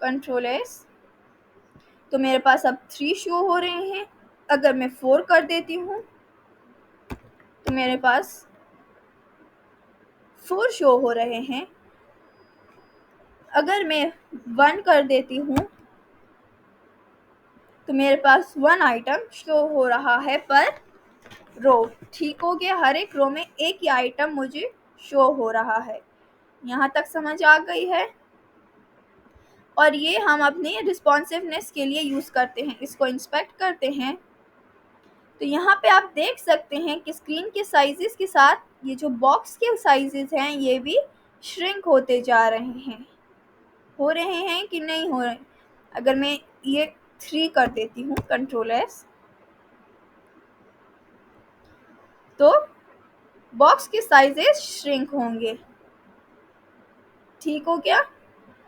Ctrl+S, तो मेरे पास अब 3 शो हो रहे हैं। अगर मैं 4 कर देती हूँ तो मेरे पास 4 शो हो रहे हैं। अगर मैं 1 कर देती हूँ तो मेरे पास 1 आइटम शो हो रहा है पर रो। ठीक हो गया? हर एक रो में एक ही आइटम मुझे शो हो रहा है। यहाँ तक समझ आ गई है? और ये हम अपने रिस्पॉन्सिवनेस के लिए यूज़ करते हैं। इसको इंस्पेक्ट करते हैं तो यहाँ पे आप देख सकते हैं कि स्क्रीन के साइजेस के साथ ये जो बॉक्स के साइजेस हैं ये भी श्रिंक होते जा रहे हैं। हो रहे हैं कि नहीं हो रहे? अगर मैं ये 3 कर देती हूँ, Ctrl+S, तो बॉक्स के साइजेस श्रिंक होंगे। ठीक हो गया?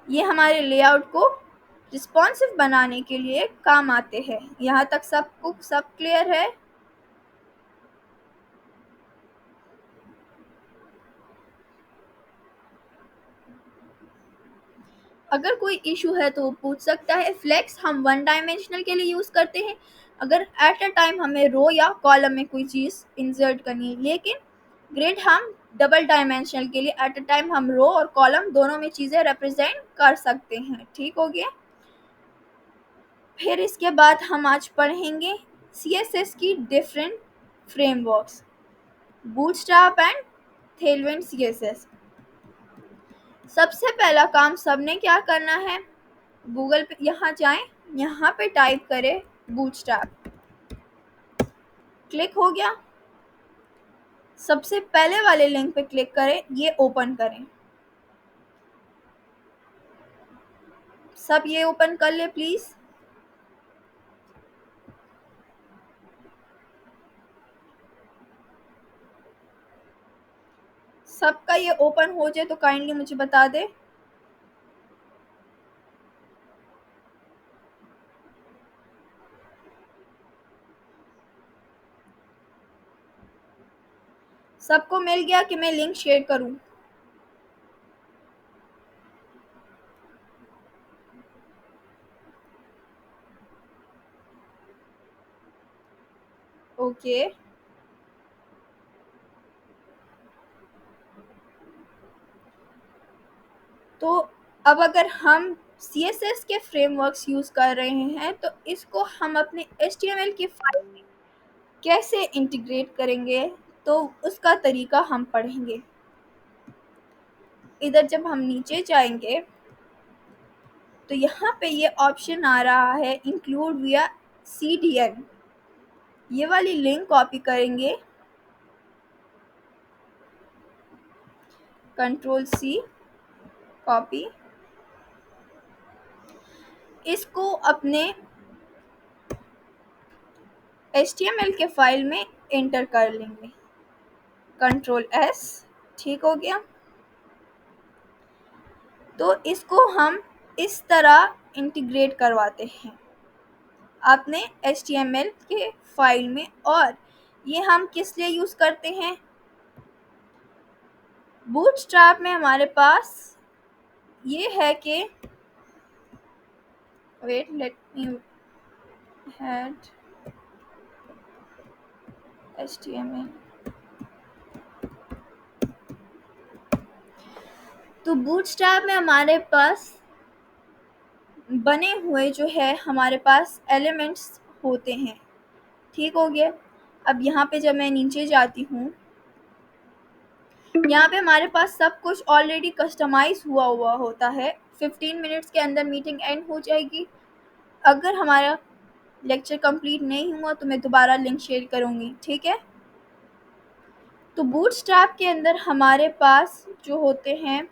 ये हमारे लेआउट को रिस्पॉन्सिव बनाने के लिए काम आते हैं। यहाँ तक सब क्लियर है? अगर कोई इशू है तो वो पूछ सकता है। फ्लेक्स हम 1 डायमेंशनल के लिए यूज़ करते हैं अगर एट अ टाइम हमें रो या कॉलम में कोई चीज़ इंसर्ट करनी है, लेकिन ग्रिड हम डबल डायमेंशनल के लिए एट अ टाइम हम रो और कॉलम दोनों में चीज़ें रिप्रेजेंट कर सकते हैं। ठीक हो गया? फिर इसके बाद हम आज पढ़ेंगे CSS की different frameworks, bootstrap and Tailwind CSS। सबसे पहला काम सबने क्या करना है? गूगल पे यहाँ जाएं, यहाँ पे टाइप करें बूटस्ट्रैप। क्लिक हो गया? सबसे पहले वाले लिंक पे क्लिक करें, ये ओपन करें। सब ये ओपन कर ले प्लीज। सबका ये ओपन हो जाए तो काइंडली मुझे बता दे। सबको मिल गया कि मैं लिंक शेयर करूं? ओके, तो अब अगर हम CSS के फ्रेमवर्क्स यूज़ कर रहे हैं तो इसको हम अपने HTML की फाइल में कैसे इंटीग्रेट करेंगे, तो उसका तरीका हम पढ़ेंगे। इधर जब हम नीचे जाएंगे तो यहाँ पे ये ऑप्शन आ रहा है इंक्लूड विया CDN। ये वाली लिंक कॉपी करेंगे, Ctrl+C कॉपी, इसको अपने HTML के फाइल में एंटर कर लेंगे, Ctrl+S। ठीक हो गया। तो इसको हम इस तरह इंटीग्रेट करवाते हैं अपने HTML के फाइल में। और ये हम किस लिए यूज़ करते हैं, बूटस्ट्रैप में हमारे पास ये है कि wait let me head HTML। तो बूटस्ट्रैप में हमारे पास बने हुए जो है हमारे पास एलिमेंट्स होते हैं। ठीक हो गया। अब यहाँ पे जब मैं नीचे जाती हूँ, यहाँ पे हमारे पास सब कुछ ऑलरेडी कस्टमाइज हुआ होता है। 15 मिनट्स के अंदर मीटिंग एंड हो जाएगी। अगर हमारा लेक्चर कंप्लीट नहीं हुआ तो मैं दोबारा लिंक शेयर करूँगी। ठीक है। तो बूटस्ट्रैप के अंदर हमारे पास जो होते हैं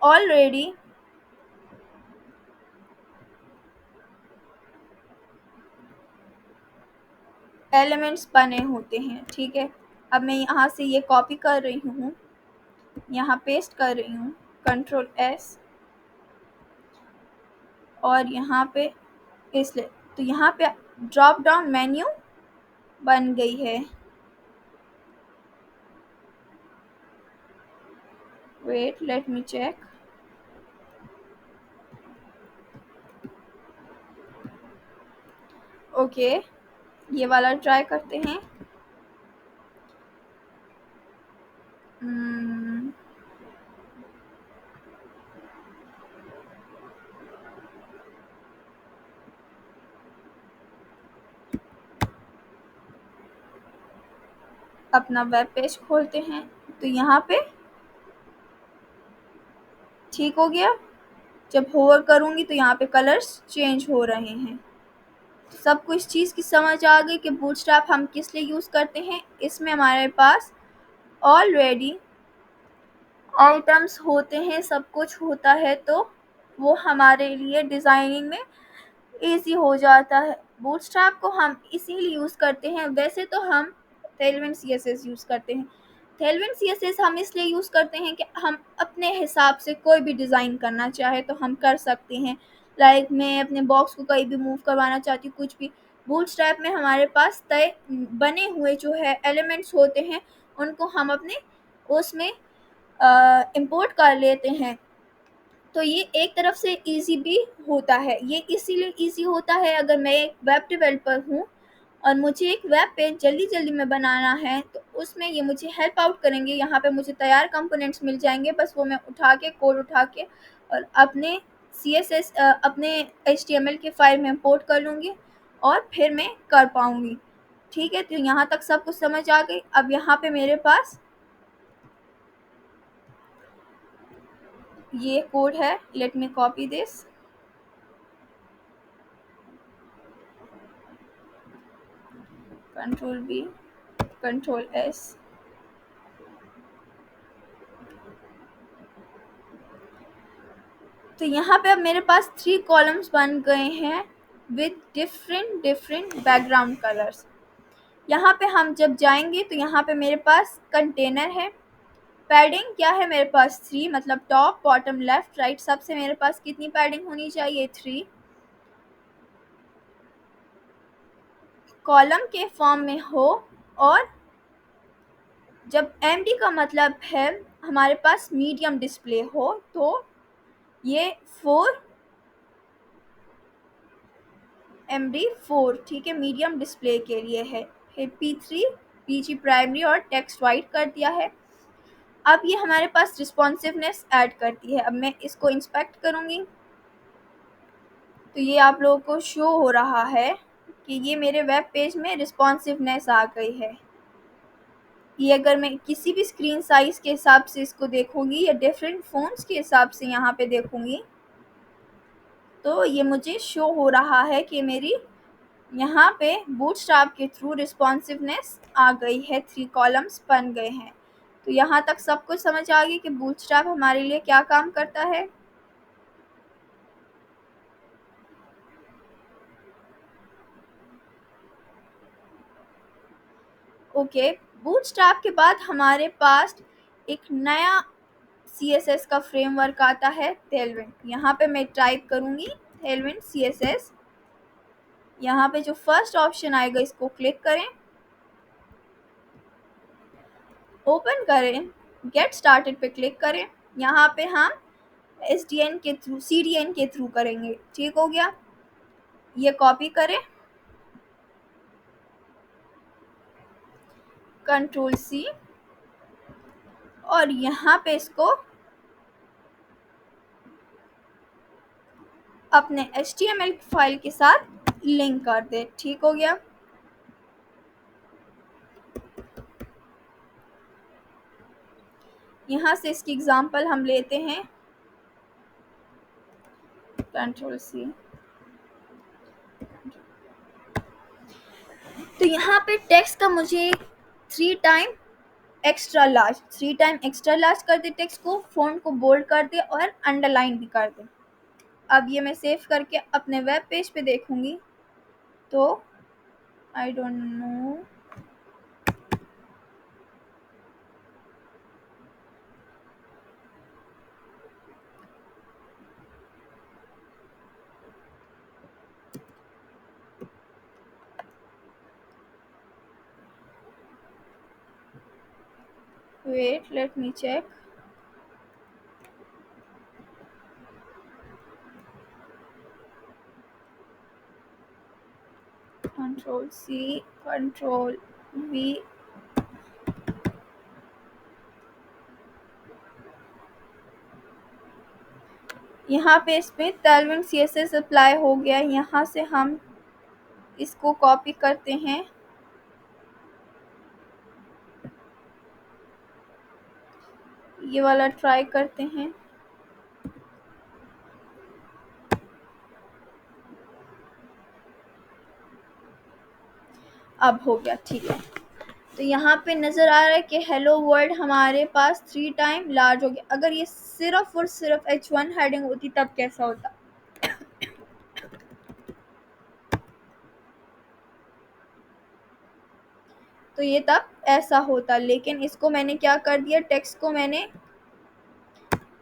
ऑलरेडी एलिमेंट्स बने होते हैं। ठीक है। अब मैं यहाँ से ये कॉपी कर रही हूँ, यहाँ पेस्ट कर रही हूँ, Ctrl+S, और यहाँ पे इसलिए तो यहाँ पे ड्रॉप डाउन मेन्यू बन गई है। Wait let me check. Okay, ये वाला ट्राई करते हैं। अपना वेब पेज खोलते हैं तो यहाँ पे ठीक हो गया। जब होवर करूँगी तो यहाँ पे कलर्स चेंज हो रहे हैं। सबको इस चीज़ की समझ आ गई कि बूटस्ट्रैप हम किस लिए यूज़ करते हैं। इसमें हमारे पास ऑलरेडी आइटम्स होते हैं, सब कुछ होता है, तो वो हमारे लिए डिज़ाइनिंग में ईजी हो जाता है। बूटस्ट्रैप को हम इसीलिए यूज़ करते हैं। वैसे तो हम टेलविन CSS यूज़ करते हैं। टेलविन CSS हम इसलिए यूज़ करते हैं कि हम अपने हिसाब से कोई भी डिज़ाइन करना चाहे तो हम कर सकते हैं। लाइक मैं अपने बॉक्स को कहीं भी मूव करवाना चाहती हूँ, कुछ भी। बूटस्ट्रैप में हमारे पास तय बने हुए जो है एलिमेंट्स होते हैं, उनको हम अपने उसमें इंपोर्ट कर लेते हैं। तो ये एक तरफ से ईजी भी होता है। ये इसीलिए ईजी होता है, अगर मैं एक वेब डेवलपर हूँ और मुझे एक वेब पेज जल्दी में बनाना है तो उसमें ये मुझे हेल्प आउट करेंगे। यहाँ पे मुझे तैयार कंपोनेंट्स मिल जाएंगे, बस वो मैं कोड उठा के और अपने CSS अपने HTML के फाइल में इंपोर्ट कर लूँगी और फिर मैं कर पाऊँगी। ठीक है। तो यहाँ तक सब कुछ समझ आ गई। अब यहाँ पे मेरे पास ये कोड है। Let me copy this, Ctrl+V, Ctrl+S। तो यहाँ पे अब मेरे पास 3 कॉलम्स बन गए हैं विद डिफरेंट बैकग्राउंड कलर्स। यहाँ पे हम जब जाएंगे तो यहाँ पे मेरे पास कंटेनर है। पैडिंग क्या है मेरे पास 3, मतलब टॉप बॉटम लेफ्ट राइट सबसे मेरे पास कितनी पैडिंग होनी चाहिए 3। कॉलम के फॉर्म में हो, और जब MD का मतलब है हमारे पास मीडियम डिस्प्ले हो तो ये 4 MD4, ठीक है, मीडियम डिस्प्ले के लिए है। फिर P3 PG प्राइमरी और टेक्स्ट वाइट कर दिया है। अब ये हमारे पास रिस्पॉन्सिवनेस ऐड करती है। अब मैं इसको इंस्पेक्ट करूँगी तो ये आप लोगों को शो हो रहा है कि ये मेरे वेब पेज में रिस्पॉन्सिवनेस आ गई है। ये अगर मैं किसी भी स्क्रीन साइज़ के हिसाब से इसको देखूँगी या डिफरेंट फ़ोन्स के हिसाब से यहाँ पे देखूँगी तो ये मुझे शो हो रहा है कि मेरी यहाँ पे बूटस्ट्रैप के थ्रू रिस्पॉन्सिवनेस आ गई है, 3 कॉलम्स बन गए हैं। तो यहाँ तक सब कुछ समझ आ गई कि बूटस्ट्रैप हमारे लिए क्या काम करता है। ओके, बूटस्ट्रैप के बाद हमारे पास एक नया CSS का फ्रेमवर्क आता है, टेलविंड। यहाँ पे मैं टाइप करूँगी टेलविंड CSS। यहाँ पे जो फर्स्ट ऑप्शन आएगा इसको क्लिक करें, ओपन करें, गेट स्टार्टेड पे क्लिक करें। यहाँ पे हम SDN के थ्रू, CDN के थ्रू करेंगे। ठीक हो गया, ये कॉपी करें, Ctrl+C, और यहाँ पे इसको अपने HTML फाइल के साथ लिंक कर दे। ठीक हो गया, यहाँ से इसकी एग्जांपल हम लेते हैं, Ctrl+C। तो यहाँ पे टेक्स्ट का मुझे 3 टाइम एक्स्ट्रा लार्ज कर दे, टेक्स्ट को, फ़ॉन्ट को बोल्ड कर दे और अंडरलाइन भी कर दे। अब ये मैं सेव करके अपने वेब पेज पे देखूँगी तो I don't know, wait, let me check. Ctrl+C, Ctrl+V। यहाँ पे इस पे टेलविंड CSS अप्लाई हो गया। यहाँ से हम इसको कॉपी करते हैं, ये वाला ट्राई करते हैं। अब हो गया, ठीक है। तो यहाँ पे नज़र आ रहा है कि हेलो वर्ल्ड हमारे पास 3 टाइम लार्ज हो गया। अगर ये सिर्फ और सिर्फ H1 हेडिंग होती तब कैसा होता? तो ये तब ऐसा होता, लेकिन इसको मैंने क्या कर दिया, टेक्स्ट को मैंने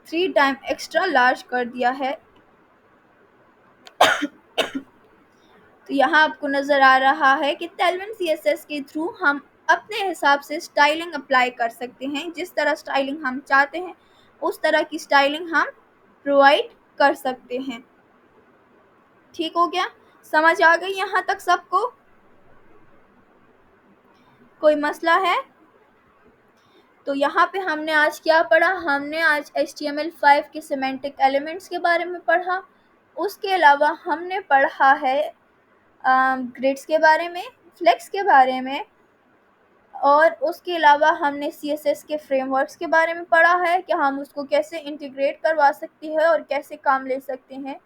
3 टाइम एक्स्ट्रा लार्ज कर दिया है। तो यहाँ आपको नज़र आ रहा है कि टेलविंड CSS के थ्रू हम अपने हिसाब से स्टाइलिंग अप्लाई कर सकते हैं। जिस तरह स्टाइलिंग हम चाहते हैं उस तरह की स्टाइलिंग हम प्रोवाइड कर सकते हैं। ठीक हो गया, समझ आ गई यहाँ तक सबको? कोई मसला है? तो यहाँ पे हमने आज क्या पढ़ा? हमने आज HTML5 के सिमेंटिक एलिमेंट्स के बारे में पढ़ा। उसके अलावा हमने पढ़ा है ग्रिड्स के बारे में, फ्लेक्स के बारे में, और उसके अलावा हमने CSS के फ्रेमवर्क्स के बारे में पढ़ा है कि हम उसको कैसे इंटीग्रेट करवा सकते हैं और कैसे काम ले सकते हैं।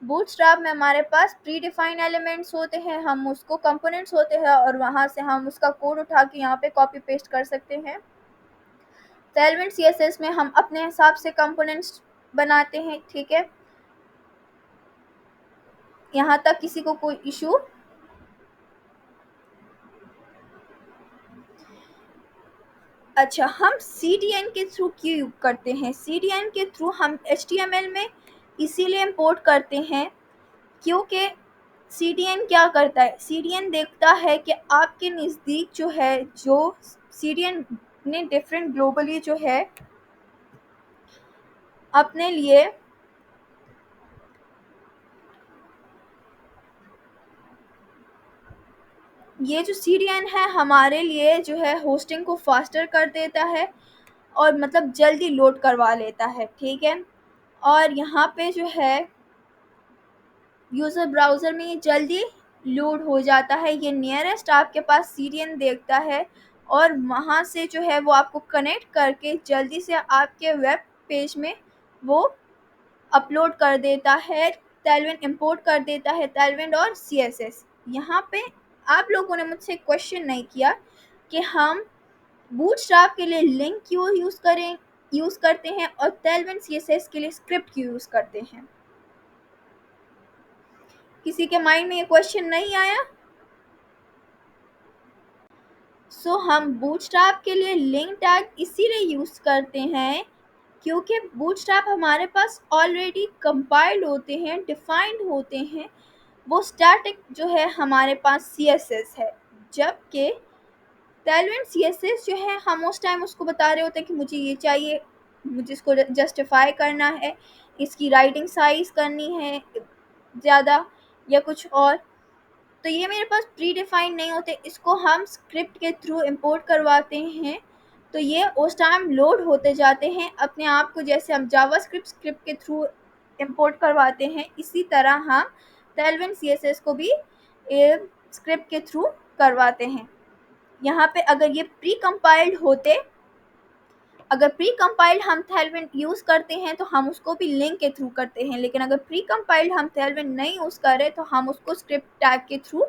बूटस्ट्रैप में हमारे पास प्री डिफाइंड एलिमेंट्स होते हैं, हम उसको कंपोनेंट्स होते हैं और वहाँ से हम उसका कोड उठा के यहाँ पे कॉपी पेस्ट कर सकते हैं। टेलविंड CSS में हम अपने हिसाब से कंपोनेंट्स बनाते हैं। ठीक है, यहाँ तक किसी को कोई इशू? अच्छा, हम CDN के थ्रू क्यों करते हैं? CDN के थ्रू हम HTML में इसीलिए इंपोर्ट करते हैं क्योंकि CDN क्या करता है, CDN देखता है कि आपके नज़दीक जो है, जो CDN ने डिफरेंट ग्लोबली जो है अपने लिए ये जो CDN है हमारे लिए जो है होस्टिंग को फास्टर कर देता है और मतलब जल्दी लोड करवा लेता है, ठीक है। और यहाँ पे जो है यूज़र ब्राउज़र में ये जल्दी लोड हो जाता है। ये नियरेस्ट आपके पास सीरियन देखता है और वहाँ से जो है वो आपको कनेक्ट करके जल्दी से आपके वेब पेज में वो अपलोड कर देता है, तालविंड इंपोर्ट कर देता है, तालविंड और सीएसएस। यहाँ पे आप लोगों ने मुझसे क्वेश्चन नहीं किया कि हम बूटस्ट्रैप के लिए लिंक क्यों यूज़ करते हैं और तालविंड सीएसएस के लिए स्क्रिप्ट क्यों यूज़ करते हैं। किसी के माइंड में ये क्वेश्चन नहीं आया? हम बूटस्ट्रैप के लिए लिंक टैग इसीलिए यूज़ करते हैं क्योंकि बूटस्ट्रैप हमारे पास ऑलरेडी कंपाइल्ड होते हैं, डिफाइंड होते हैं। वो स्टैटिक जो है हमारे पास सीएसएस है, जबकि तालविंड सीएसएस जो है हम उस टाइम उसको बता रहे होते हैं कि मुझे ये चाहिए, मुझे इसको जस्टिफाई करना है, इसकी राइटिंग साइज करनी है ज़्यादा या कुछ और। तो ये मेरे पास प्री डिफाइंड नहीं होते, इसको हम स्क्रिप्ट के थ्रू इंपोर्ट करवाते हैं। तो ये उस टाइम लोड होते जाते हैं अपने आप को, जैसे हम जावास्क्रिप्ट स्क्रिप्ट के थ्रू इंपोर्ट करवाते हैं, इसी तरह हम तालविंड सीएसएस को भी स्क्रिप्ट के थ्रू करवाते हैं। यहाँ पे अगर प्री कंपाइल्ड हम तालविंड यूज़ करते हैं तो हम उसको भी लिंक के थ्रू करते हैं, लेकिन अगर प्री कंपाइल्ड हम तालविंड नहीं यूज़ कर रहे तो हम उसको स्क्रिप्ट टैग के थ्रू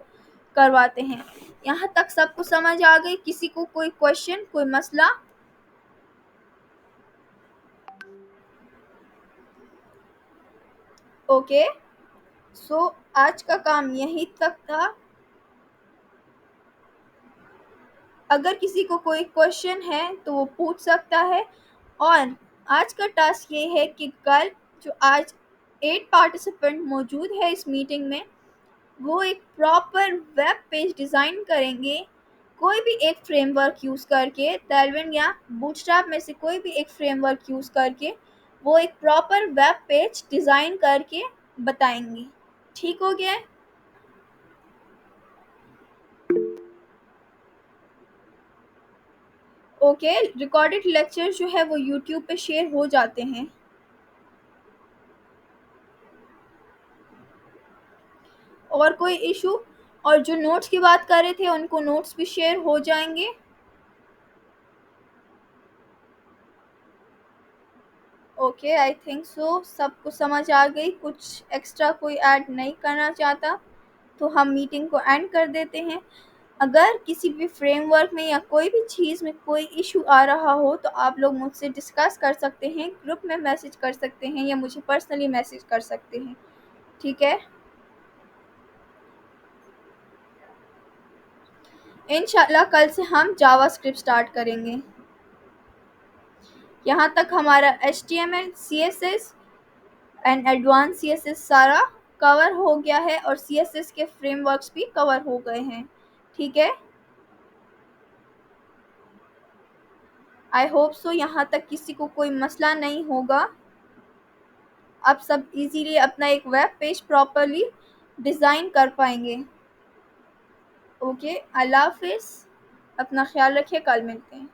करवाते हैं। यहाँ तक सबको समझ आ गई? किसी को कोई क्वेश्चन, कोई मसला? ओके, आज का काम यहीं तक था। अगर किसी को कोई क्वेश्चन है तो वो पूछ सकता है। और आज का टास्क ये है कि कल जो आज 8 पार्टिसिपेंट मौजूद है इस मीटिंग में, वो एक प्रॉपर वेब पेज डिज़ाइन करेंगे, कोई भी एक फ्रेमवर्क यूज़ करके, तालविंड या बूटस्ट्रैप में से कोई भी एक फ्रेमवर्क यूज़ करके वो एक प्रॉपर वेब पेज डिज़ाइन करके बताएंगे। ठीक हो गया? ओके, रिकॉर्डेड लेक्चर जो है वो यूट्यूब पे शेयर हो जाते हैं। और कोई इशू? और जो नोट्स की बात कर रहे थे उनको नोट्स भी शेयर हो जाएंगे। ओके, आई थिंक सो सबको समझ आ गई। कुछ एक्स्ट्रा कोई ऐड नहीं करना चाहता तो हम मीटिंग को एंड कर देते हैं। अगर किसी भी फ्रेमवर्क में या कोई भी चीज़ में कोई इशू आ रहा हो तो आप लोग मुझसे डिस्कस कर सकते हैं, ग्रुप में मैसेज कर सकते हैं या मुझे पर्सनली मैसेज कर सकते हैं, ठीक है। इंशाल्लाह कल से हम जावास्क्रिप्ट स्टार्ट करेंगे। यहाँ तक हमारा HTML, CSS and advance CSS सारा कवर हो गया है और CSS के फ्रेमवर्क्स भी कवर हो गए हैं, ठीक है। आई होप सो यहाँ तक किसी को कोई मसला नहीं होगा। आप सब इजीली अपना एक वेब पेज प्रॉपरली डिज़ाइन कर पाएंगे। ओके, अल्लाह हाफिज़, अपना ख्याल रखिए, कल मिलते हैं।